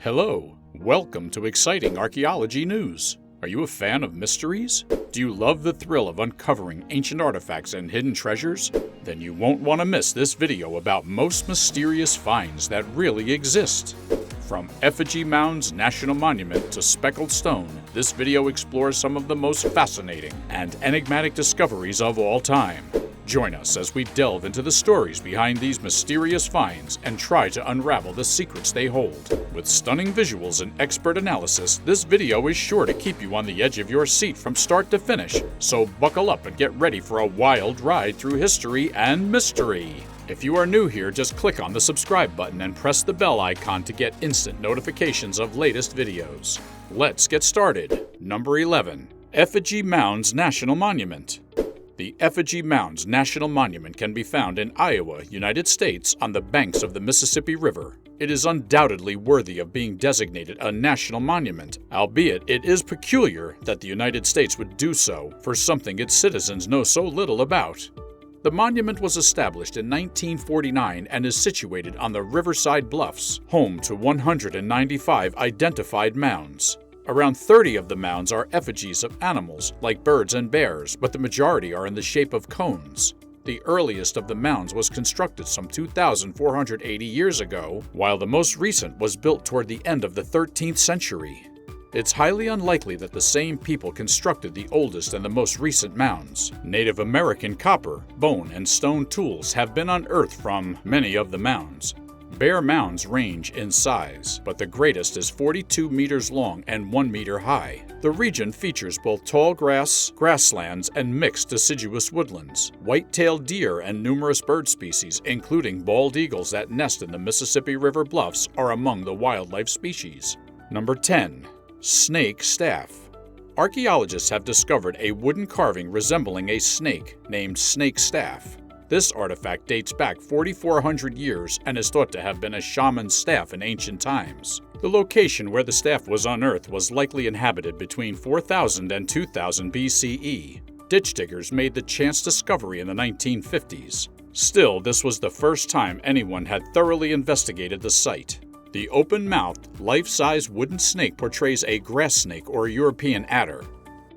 Hello, welcome to exciting archaeology news. Are you a fan of mysteries? Do you love the thrill of uncovering ancient artifacts and hidden treasures? Then you won't want to miss this video about most mysterious finds that really exist. From Effigy Mounds National Monument to Speckled Stone, this video explores some of the most fascinating and enigmatic discoveries of all time. Join us as we delve into the stories behind these mysterious finds and try to unravel the secrets they hold. With stunning visuals and expert analysis, this video is sure to keep you on the edge of your seat from start to finish, so buckle up and get ready for a wild ride through history and mystery. If you are new here, just click on the subscribe button and press the bell icon to get instant notifications of latest videos. Let's get started. Number 11. Effigy Mounds National Monument. The Effigy Mounds National Monument can be found in Iowa, United States, on the banks of the Mississippi River. It is undoubtedly worthy of being designated a national monument, albeit it is peculiar that the United States would do so for something its citizens know so little about. The monument was established in 1949 and is situated on the Riverside Bluffs, home to 195 identified mounds. Around 30 of the mounds are effigies of animals, like birds and bears, but the majority are in the shape of cones. The earliest of the mounds was constructed some 2,480 years ago, while the most recent was built toward the end of the 13th century. It's highly unlikely that the same people constructed the oldest and the most recent mounds. Native American copper, bone, and stone tools have been unearthed from many of the mounds. Bare mounds range in size, but the greatest is 42 meters long and 1 meter high. The region features both tall grass, grasslands, and mixed deciduous woodlands. White-tailed deer and numerous bird species, including bald eagles that nest in the Mississippi River bluffs, are among the wildlife species. Number 10. Snake Staff. Archaeologists have discovered a wooden carving resembling a snake named Snake Staff. This artifact dates back 4,400 years and is thought to have been a shaman's staff in ancient times. The location where the staff was unearthed was likely inhabited between 4000 and 2000 BCE. Ditch diggers made the chance discovery in the 1950s. Still, this was the first time anyone had thoroughly investigated the site. The open-mouthed, life-size wooden snake portrays a grass snake or European adder.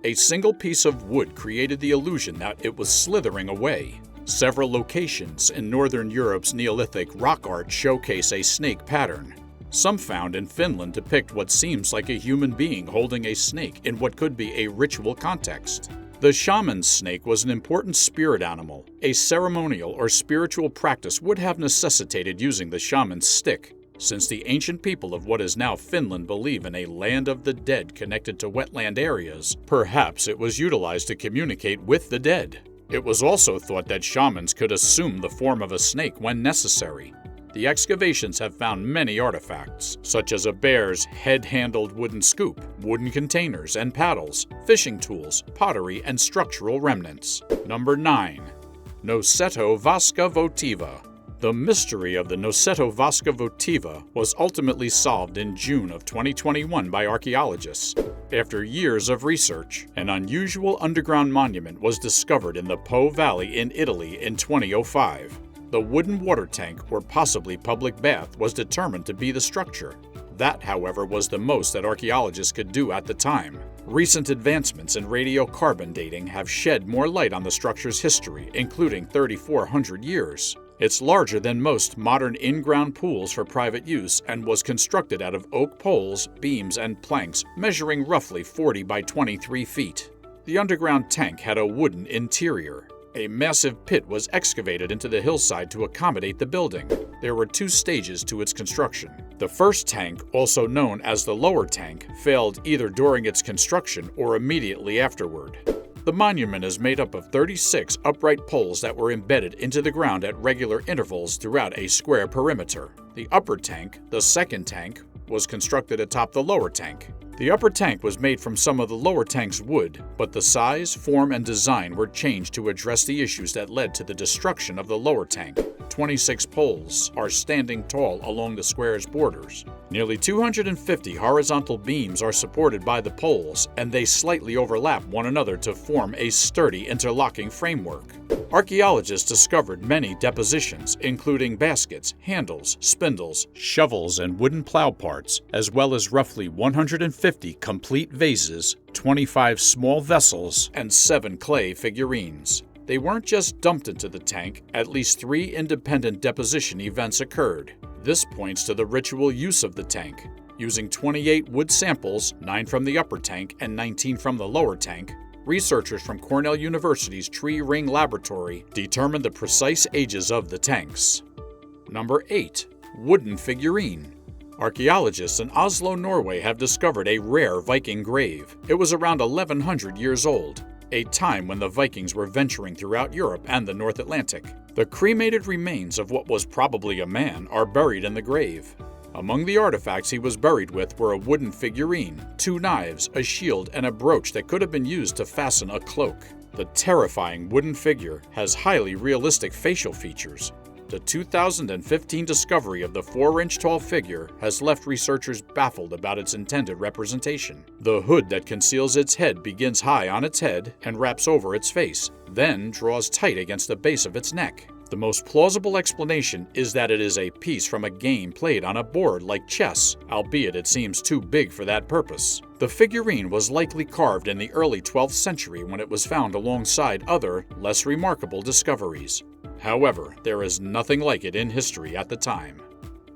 A single piece of wood created the illusion that it was slithering away. Several locations in northern Europe's Neolithic rock art showcase a snake pattern. Some found in Finland depict what seems like a human being holding a snake in what could be a ritual context. The shaman's snake was an important spirit animal. A ceremonial or spiritual practice would have necessitated using the shaman's stick. Since the ancient people of what is now Finland believe in a land of the dead connected to wetland areas, perhaps it was utilized to communicate with the dead. It was also thought that shamans could assume the form of a snake when necessary. The excavations have found many artifacts, such as a bear's head-handled wooden scoop, wooden containers and paddles, fishing tools, pottery, and structural remnants. Number 9. Noceto Vasca Votiva. The mystery of the Noceto Vasca Votiva was ultimately solved in June of 2021 by archaeologists. After years of research, an unusual underground monument was discovered in the Po Valley in Italy in 2005. The wooden water tank, or possibly public bath, was determined to be the structure. That, however, was the most that archaeologists could do at the time. Recent advancements in radiocarbon dating have shed more light on the structure's history, including 3,400 years. It's larger than most modern in-ground pools for private use and was constructed out of oak poles, beams, and planks measuring roughly 40 by 23 feet. The underground tank had a wooden interior. A massive pit was excavated into the hillside to accommodate the building. There were 2 stages to its construction. The first tank, also known as the lower tank, failed either during its construction or immediately afterward. The monument is made up of 36 upright poles that were embedded into the ground at regular intervals throughout a square perimeter. The upper tank, the second tank, was constructed atop the lower tank. The upper tank was made from some of the lower tank's wood, but the size, form, and design were changed to address the issues that led to the destruction of the lower tank. 26 poles are standing tall along the square's borders. Nearly 250 horizontal beams are supported by the poles, and they slightly overlap one another to form a sturdy interlocking framework. Archaeologists discovered many depositions, including baskets, handles, spindles, shovels, and wooden plow parts, as well as roughly 150 complete vases, 25 small vessels, and 7 clay figurines. They weren't just dumped into the tank, at least 3 independent deposition events occurred. This points to the ritual use of the tank. Using 28 wood samples, 9 from the upper tank and 19 from the lower tank, researchers from Cornell University's Tree Ring Laboratory determined the precise ages of the tanks. Number 8. Wooden figurine. Archaeologists in Oslo, Norway have discovered a rare Viking grave. It was around 1100 years old, a time when the Vikings were venturing throughout Europe and the North Atlantic. The cremated remains of what was probably a man are buried in the grave. Among the artifacts he was buried with were a wooden figurine, 2 knives, a shield, and a brooch that could have been used to fasten a cloak. The terrifying wooden figure has highly realistic facial features. The 2015 discovery of the 4-inch-tall figure has left researchers baffled about its intended representation. The hood that conceals its head begins high on its head and wraps over its face, then draws tight against the base of its neck. The most plausible explanation is that it is a piece from a game played on a board like chess, albeit it seems too big for that purpose. The figurine was likely carved in the early 12th century when it was found alongside other, less remarkable discoveries. However, there is nothing like it in history at the time.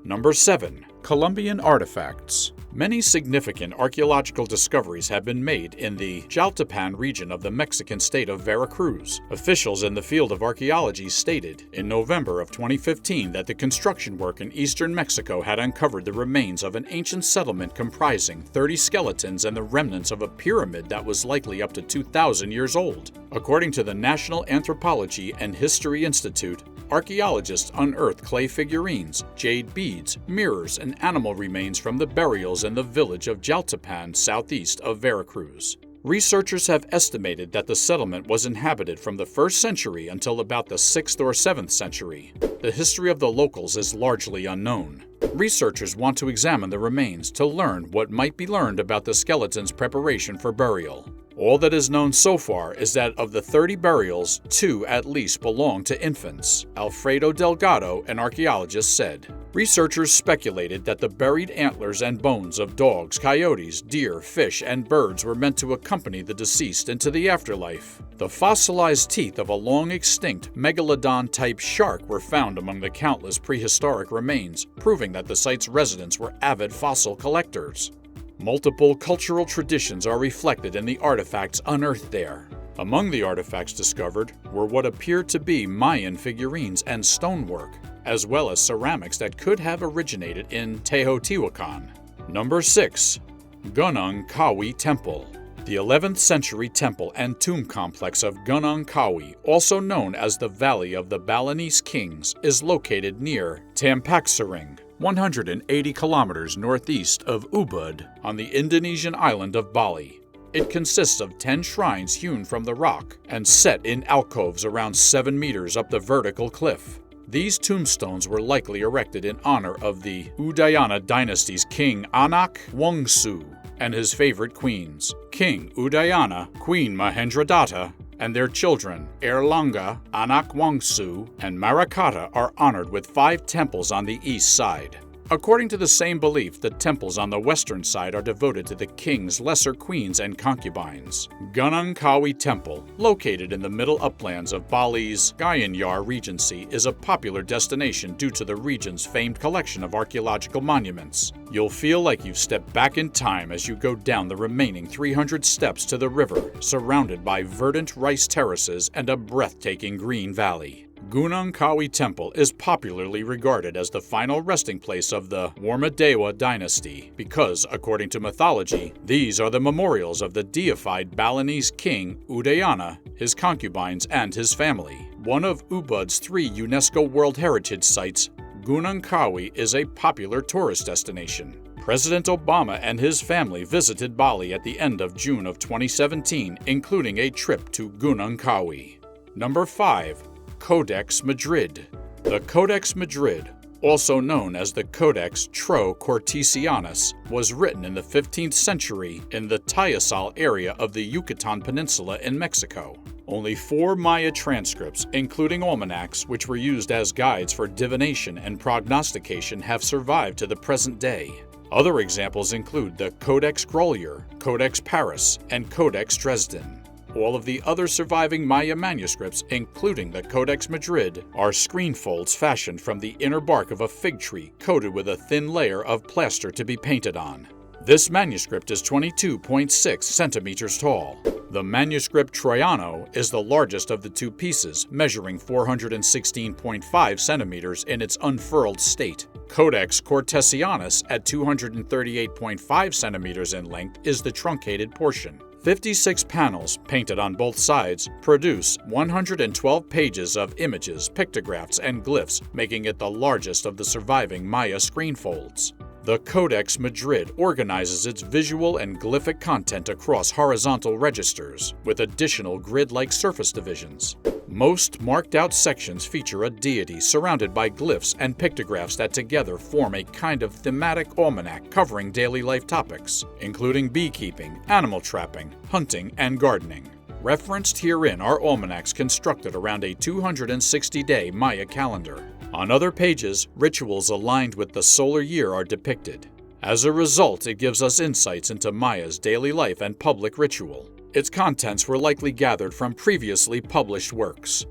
Number 7. Colombian artifacts. Many significant archaeological discoveries have been made in the Jaltepan region of the Mexican state of Veracruz. Officials in the field of archaeology stated in November of 2015 that the construction work in eastern Mexico had uncovered the remains of an ancient settlement comprising 30 skeletons and the remnants of a pyramid that was likely up to 2,000 years old. According to the National Anthropology and History Institute, archaeologists unearthed clay figurines, jade beads, mirrors, and animal remains from the burials in the village of Jaltepan, southeast of Veracruz. Researchers have estimated that the settlement was inhabited from the 1st century until about the 6th or 7th century. The history of the locals is largely unknown. Researchers want to examine the remains to learn what might be learned about the skeleton's preparation for burial. All that is known so far is that of the 30 burials, 2 at least belong to infants, Alfredo Delgado, an archaeologist, said. Researchers speculated that the buried antlers and bones of dogs, coyotes, deer, fish, and birds were meant to accompany the deceased into the afterlife. The fossilized teeth of a long-extinct megalodon-type shark were found among the countless prehistoric remains, proving that the site's residents were avid fossil collectors. Multiple cultural traditions are reflected in the artifacts unearthed there. Among the artifacts discovered were what appeared to be Mayan figurines and stonework, as well as ceramics that could have originated in Teotihuacan. Number 6. Gunung Kawi Temple. The 11th century temple and tomb complex of Gunung Kawi, also known as the Valley of the Balinese Kings, is located near Tampaksering, 180 kilometers northeast of Ubud, on the Indonesian island of Bali. It consists of 10 shrines hewn from the rock and set in alcoves around 7 meters up the vertical cliff. These tombstones were likely erected in honor of the Udayana dynasty's King Anak Wongsu and his favorite queens, King Udayana, Queen Mahendradatta, and their children, Erlangga, Anak Wongsu, and Marakata, are honored with 5 temples on the east side. According to the same belief, the temples on the western side are devoted to the king's lesser queens and concubines. Gunung Kawi Temple, located in the middle uplands of Bali's Gianyar Regency, is a popular destination due to the region's famed collection of archaeological monuments. You'll feel like you've stepped back in time as you go down the remaining 300 steps to the river, surrounded by verdant rice terraces and a breathtaking green valley. Gunung Kawi Temple is popularly regarded as the final resting place of the Warmadewa dynasty because, according to mythology, these are the memorials of the deified Balinese king Udayana, his concubines, and his family. One of Ubud's 3 UNESCO World Heritage Sites, Gunung Kawi is a popular tourist destination. President Obama and his family visited Bali at the end of June of 2017, including a trip to Gunung Kawi. Number 5. Codex Madrid. The Codex Madrid, also known as the Codex Tro-Cortesianus, was written in the 15th century in the Tayasal area of the Yucatan Peninsula in Mexico. Only 4 Maya transcripts, including almanacs, which were used as guides for divination and prognostication, have survived to the present day. Other examples include the Codex Grolier, Codex Paris, and Codex Dresden. All of the other surviving Maya manuscripts, including the Codex Madrid, are screen folds fashioned from the inner bark of a fig tree coated with a thin layer of plaster to be painted on. This manuscript is 22.6 centimeters tall. The manuscript Troiano is the largest of the 2 pieces, measuring 416.5 centimeters in its unfurled state. Codex Cortesianus, at 238.5 centimeters in length, is the truncated portion. 56 panels, painted on both sides, produce 112 pages of images, pictographs, and glyphs, making it the largest of the surviving Maya screen folds. The Codex Madrid organizes its visual and glyphic content across horizontal registers, with additional grid-like surface divisions. Most marked-out sections feature a deity surrounded by glyphs and pictographs that together form a kind of thematic almanac covering daily life topics, including beekeeping, animal trapping, hunting, and gardening. Referenced herein are almanacs constructed around a 260-day Maya calendar. On other pages, rituals aligned with the solar year are depicted. As a result, it gives us insights into Maya's daily life and public ritual. Its contents were likely gathered from previously published works.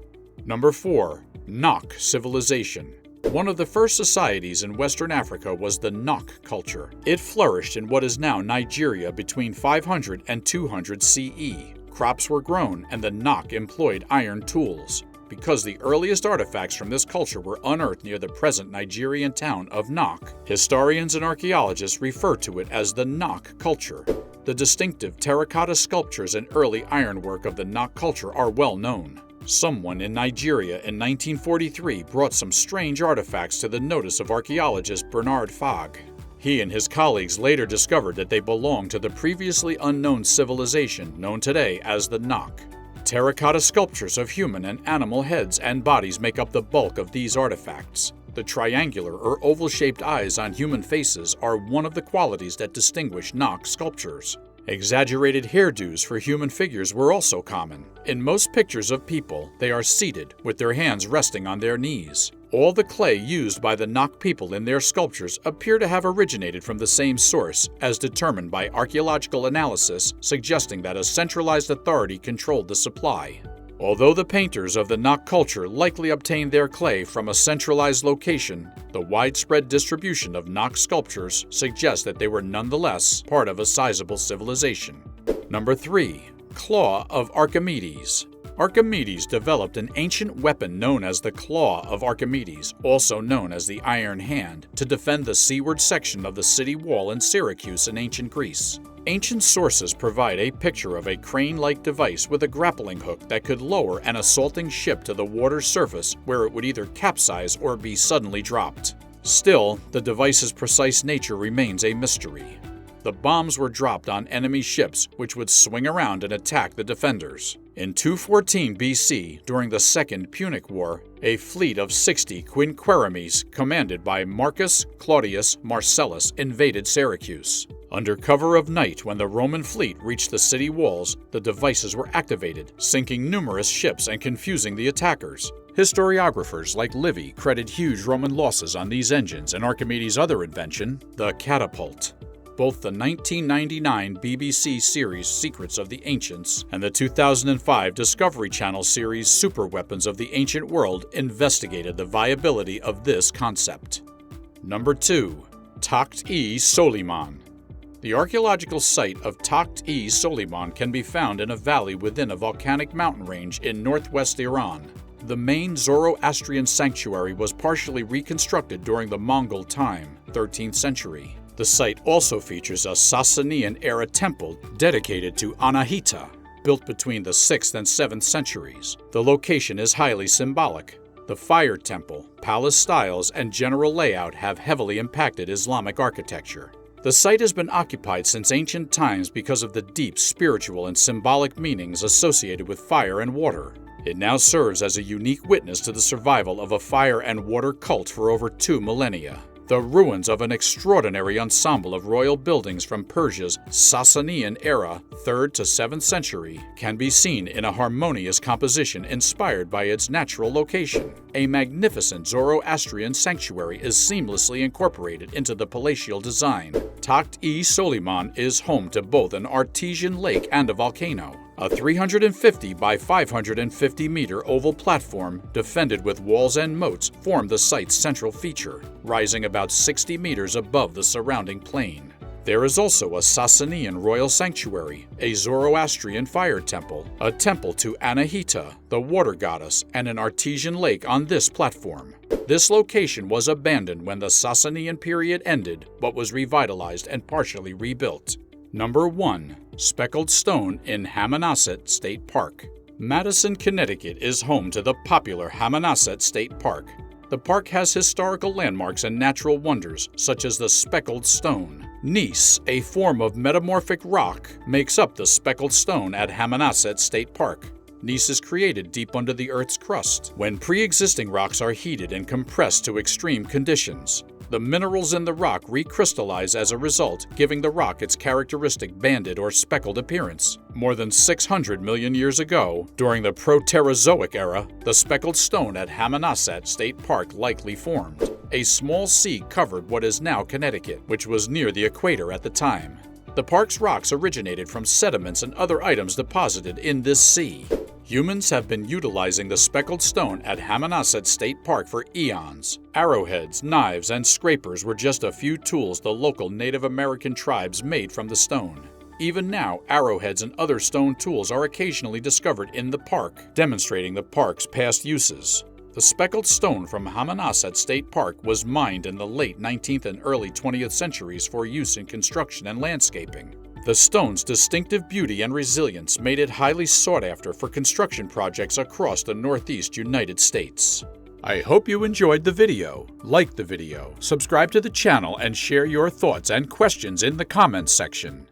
Number 4. Nok Civilization. One of the first societies in Western Africa was the Nok culture. It flourished in what is now Nigeria between 500 and 200 CE. Crops were grown, and the Nok employed iron tools. Because the earliest artifacts from this culture were unearthed near the present Nigerian town of Nok, historians and archaeologists refer to it as the Nok culture. The distinctive terracotta sculptures and early ironwork of the Nok culture are well known. Someone in Nigeria in 1943 brought some strange artifacts to the notice of archaeologist Bernard Fogg. He and his colleagues later discovered that they belonged to the previously unknown civilization known today as the Nok. Terracotta sculptures of human and animal heads and bodies make up the bulk of these artifacts. The triangular or oval-shaped eyes on human faces are one of the qualities that distinguish Nok sculptures. Exaggerated hairdos for human figures were also common. In most pictures of people, they are seated, with their hands resting on their knees. All the clay used by the Nok people in their sculptures appear to have originated from the same source, as determined by archaeological analysis, suggesting that a centralized authority controlled the supply. Although the painters of the Nok culture likely obtained their clay from a centralized location, the widespread distribution of Nok sculptures suggests that they were nonetheless part of a sizable civilization. Number 3. Claw of Archimedes. Archimedes developed an ancient weapon known as the Claw of Archimedes, also known as the Iron Hand, to defend the seaward section of the city wall in Syracuse in ancient Greece. Ancient sources provide a picture of a crane-like device with a grappling hook that could lower an assaulting ship to the water's surface, where it would either capsize or be suddenly dropped. Still, the device's precise nature remains a mystery. The bombs were dropped on enemy ships, which would swing around and attack the defenders. In 214 BC, during the Second Punic War, a fleet of 60 quinqueremes, commanded by Marcus Claudius Marcellus, invaded Syracuse. Under cover of night, when the Roman fleet reached the city walls, the devices were activated, sinking numerous ships and confusing the attackers. Historiographers like Livy credit huge Roman losses on these engines and Archimedes' other invention, the catapult. Both the 1999 BBC series Secrets of the Ancients and the 2005 Discovery Channel series Superweapons of the Ancient World investigated the viability of this concept. Number 2. Takht-e Soliman. The archaeological site of Takht-e Soliman can be found in a valley within a volcanic mountain range in northwest Iran. The main Zoroastrian sanctuary was partially reconstructed during the Mongol time, 13th century. The site also features a Sasanian-era temple dedicated to Anahita, built between the 6th and 7th centuries. The location is highly symbolic. The fire temple, palace styles, and general layout have heavily impacted Islamic architecture. The site has been occupied since ancient times because of the deep spiritual and symbolic meanings associated with fire and water. It now serves as a unique witness to the survival of a fire and water cult for over 2 millennia. The ruins of an extraordinary ensemble of royal buildings from Persia's Sasanian era, 3rd to 7th century, can be seen in a harmonious composition inspired by its natural location. A magnificent Zoroastrian sanctuary is seamlessly incorporated into the palatial design. Takht-e Soliman is home to both an artesian lake and a volcano. A 350 by 550 meter oval platform, defended with walls and moats, form the site's central feature, rising about 60 meters above the surrounding plain. There is also a Sasanian royal sanctuary, a Zoroastrian fire temple, a temple to Anahita, the water goddess, and an artesian lake on this platform. This location was abandoned when the Sasanian period ended, but was revitalized and partially rebuilt. Number 1. Speckled Stone in Hammonasset State Park. Madison, Connecticut is home to the popular Hammonasset State Park. The park has historical landmarks and natural wonders, such as the Speckled Stone. Gneiss, a form of metamorphic rock, makes up the Speckled Stone at Hammonasset State Park. Gneiss is created deep under the Earth's crust, when pre-existing rocks are heated and compressed to extreme conditions. The minerals in the rock recrystallize as a result, giving the rock its characteristic banded or speckled appearance. More than 600 million years ago, during the Proterozoic era, the Speckled Stone at Hammonasset State Park likely formed. A small sea covered what is now Connecticut, which was near the equator at the time. The park's rocks originated from sediments and other items deposited in this sea. Humans have been utilizing the Speckled Stone at Hammonasset State Park for eons. Arrowheads, knives, and scrapers were just a few tools the local Native American tribes made from the stone. Even now, arrowheads and other stone tools are occasionally discovered in the park, demonstrating the park's past uses. The Speckled Stone from Hammonasset State Park was mined in the late 19th and early 20th centuries for use in construction and landscaping. The stone's distinctive beauty and resilience made it highly sought after for construction projects across the Northeast United States. I hope you enjoyed the video. Like the video, subscribe to the channel, and share your thoughts and questions in the comments section.